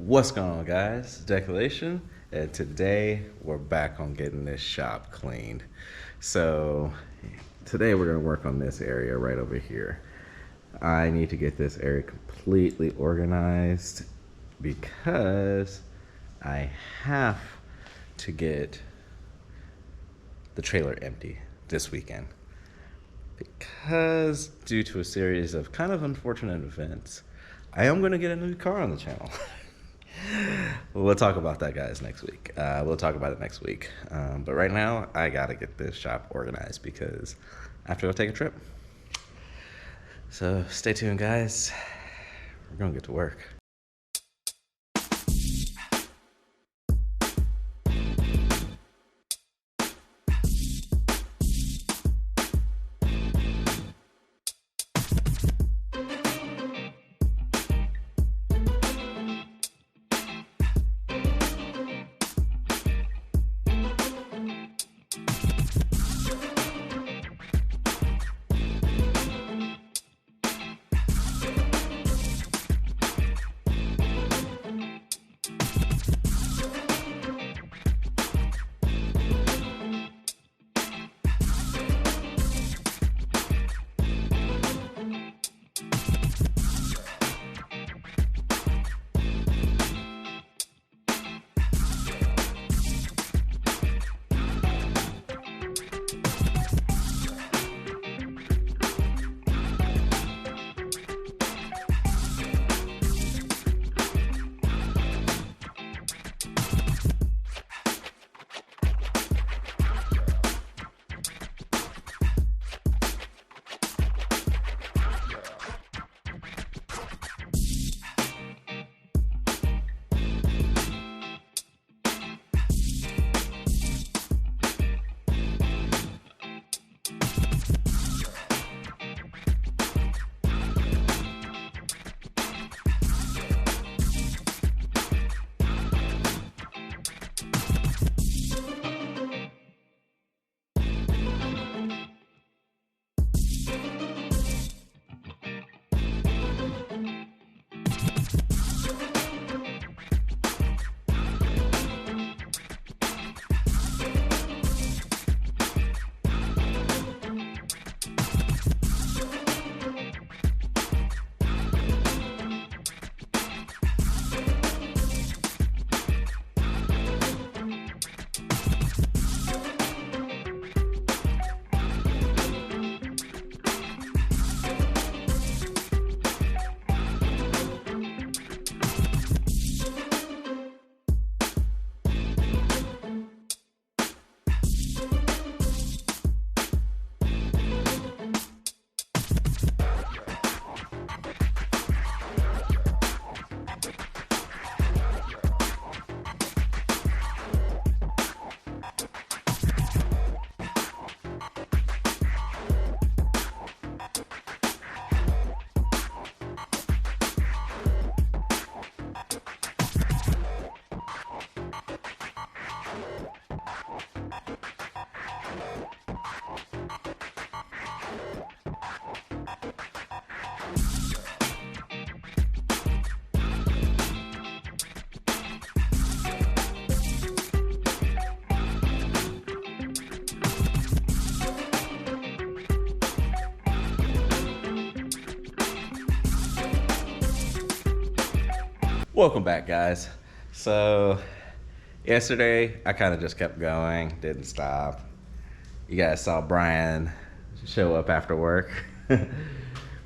What's going on, guys? Decelation, and today we're back on getting this shop cleaned. So today we're going to work on this area right over here. I need to get this area completely organized because I have to get the trailer empty this weekend. Because due to a series of kind of unfortunate events, I am going to get a new car on the channel. We'll talk about that, guys, next week. We'll talk about it next week. But right now, I got to get this shop organized because I have to go take a trip. So stay tuned, guys. We're going to get to work. Welcome back, guys. So yesterday I kind of just kept going, didn't stop. You guys saw Brian show up after work.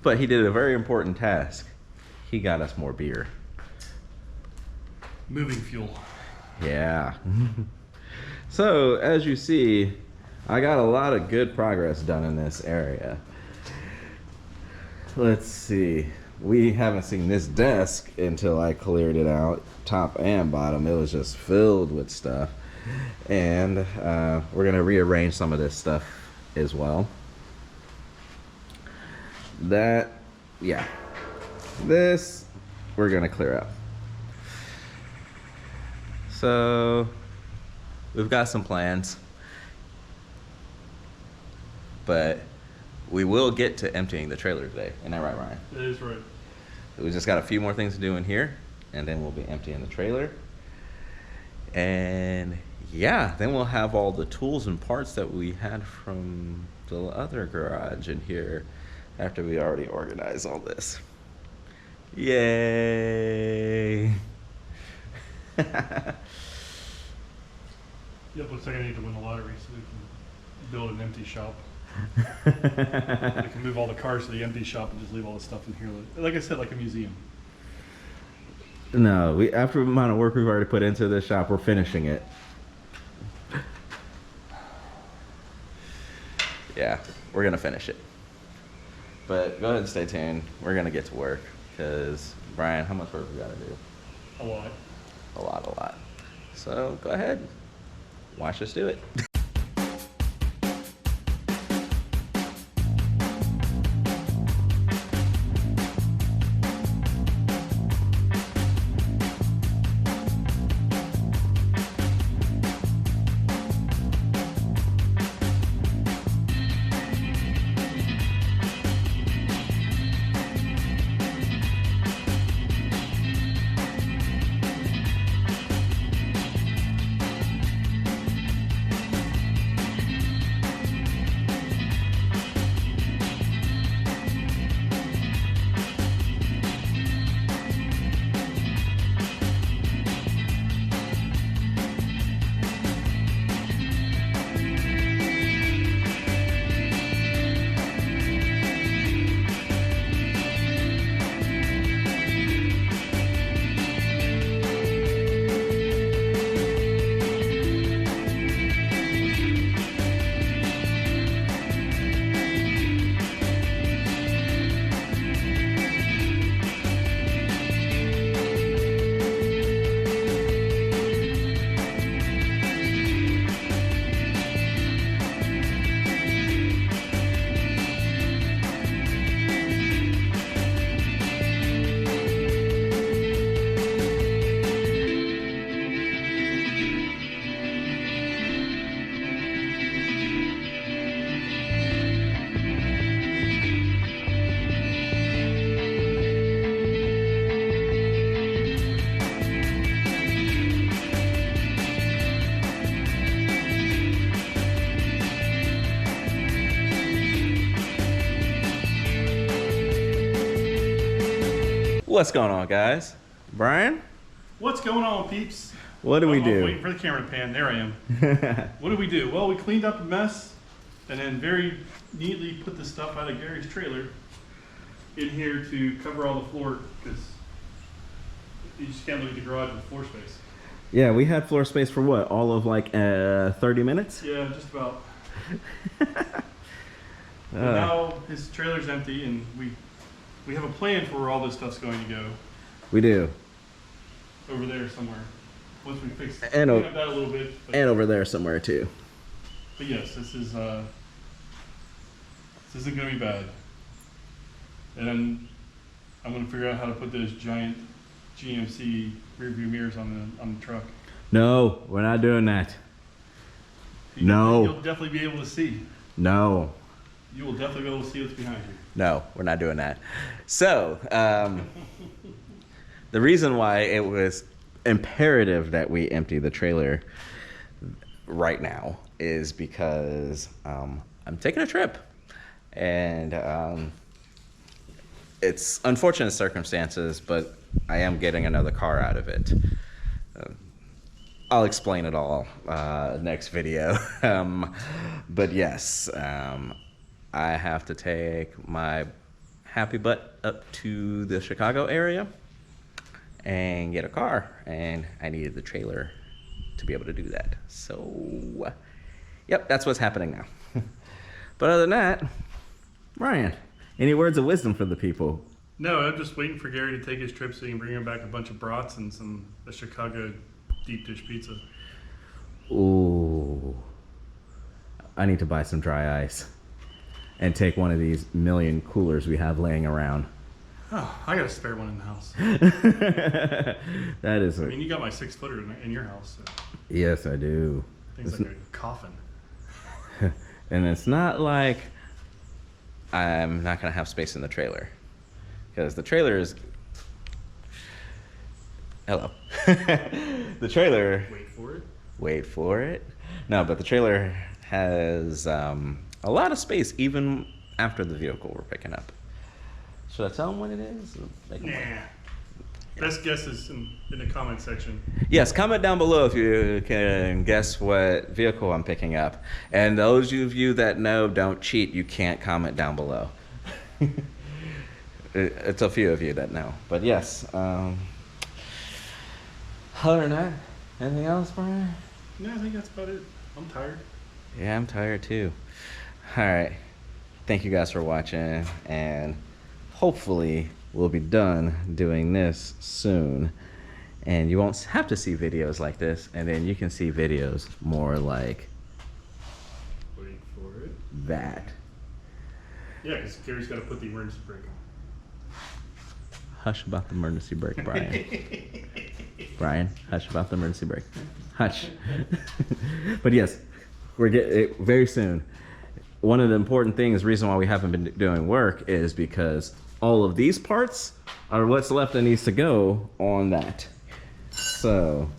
But he did a very important task. He got us more beer. Moving fuel. Yeah. So as you see, I got a lot of good progress done in this area. Let's see. We haven't seen this desk until I cleared it out, top and bottom. It was just filled with stuff. And we're going to rearrange some of this stuff as well. This, we're going to clear up. So, we've got some plans. But we will get to emptying the trailer today. Isn't that right, Ryan? That is right. We just got a few more things to do in here, and then we'll be emptying the trailer. And yeah, then we'll have all the tools and parts that we had from the other garage in here after we already organized all this. Yay! Yep, looks like I need to win the lottery so we can build an empty shop. We can move all the cars to the empty shop and just leave all the stuff in here. Like I said, like a museum. No, after the amount of work we've already put into this shop, we're finishing it. Yeah, we're gonna finish it. But go ahead and stay tuned. We're gonna get to work because Brian, how much work we gotta do? A lot. A lot. So go ahead, watch us do it. What's going on, guys? Brian? What's going on, peeps? What do we do? I'm waiting for the camera to pan. There I am. What do we do? Well, we cleaned up a mess and then very neatly put the stuff out of Gary's trailer in here to cover all the floor because you just can't look at the garage with floor space. Yeah, we had floor space for what? All of like 30 minutes? Yeah, just about. Now his trailer's empty and we have a plan for where all this stuff's going to go. We do. Over there somewhere. Once we fix and clean up that a little bit. And over there somewhere too. But yes, this isn't gonna be bad. And then I'm gonna figure out how to put those giant GMC rear view mirrors on the truck. No, we're not doing that. You'll definitely be able to see. No. You will definitely be able to see what's behind you. No, we're not doing that. So, the reason why it was imperative that we empty the trailer right now is because I'm taking a trip. And it's unfortunate circumstances, but I am getting another car out of it. I'll explain it all next video. But yes, I have to take my happy butt up to the Chicago area and get a car, and I needed the trailer to be able to do that. So, yep, that's what's happening now. But other than that, Ryan, any words of wisdom for the people? No, I'm just waiting for Gary to take his trip so he can bring him back a bunch of brats and a Chicago deep dish pizza. Ooh, I need to buy some dry ice and take one of these million coolers we have laying around. Oh, I got a spare one in the house. That is. I mean, you got my 6-footer in your house. So. Yes, I do. Things like a coffin. And it's not like I'm not gonna have space in the trailer, because the trailer is. Hello. The trailer, Wait for it. wait for it. No, but the trailer has a lot of space even after the vehicle we're picking up. Should I tell them what it is? Make 'em wait. Nah. Best guess is in the comment section. Yes, comment down below if you can guess what vehicle I'm picking up. And those of you that know, don't cheat. You can't comment down below. It's a few of you that know. But yes, other than that, anything else, Brian? No, I think that's about it. I'm tired. Yeah, I'm tired too. All right. Thank you guys for watching, and hopefully we'll be done doing this soon. And you won't have to see videos like this, and then you can see videos more like Wait for it. that. Yeah, because Gary's got to put the emergency brake on. Hush about the emergency brake, Brian. Brian, hush about the emergency brake. Hush. But yes, we're getting very soon. One of the important things, reason why we haven't been doing work, is because all of these parts are what's left that needs to go on that. So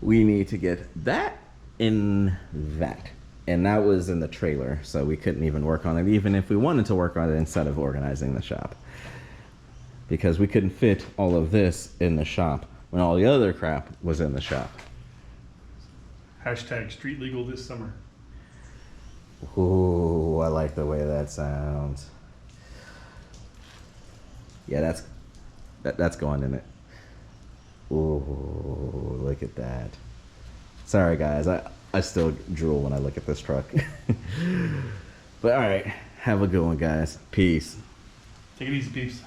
we need to get that in that. And that was in the trailer, so we couldn't even work on it, even if we wanted to work on it instead of organizing the shop. Because we couldn't fit all of this in the shop when all the other crap was in the shop. Hashtag street legal this summer. Ooh, I like the way that sounds. Yeah, that's going in it. Ooh, look at that. Sorry guys, I still drool when I look at this truck. But all right, have a good one guys. Peace. Take it easy, peeps.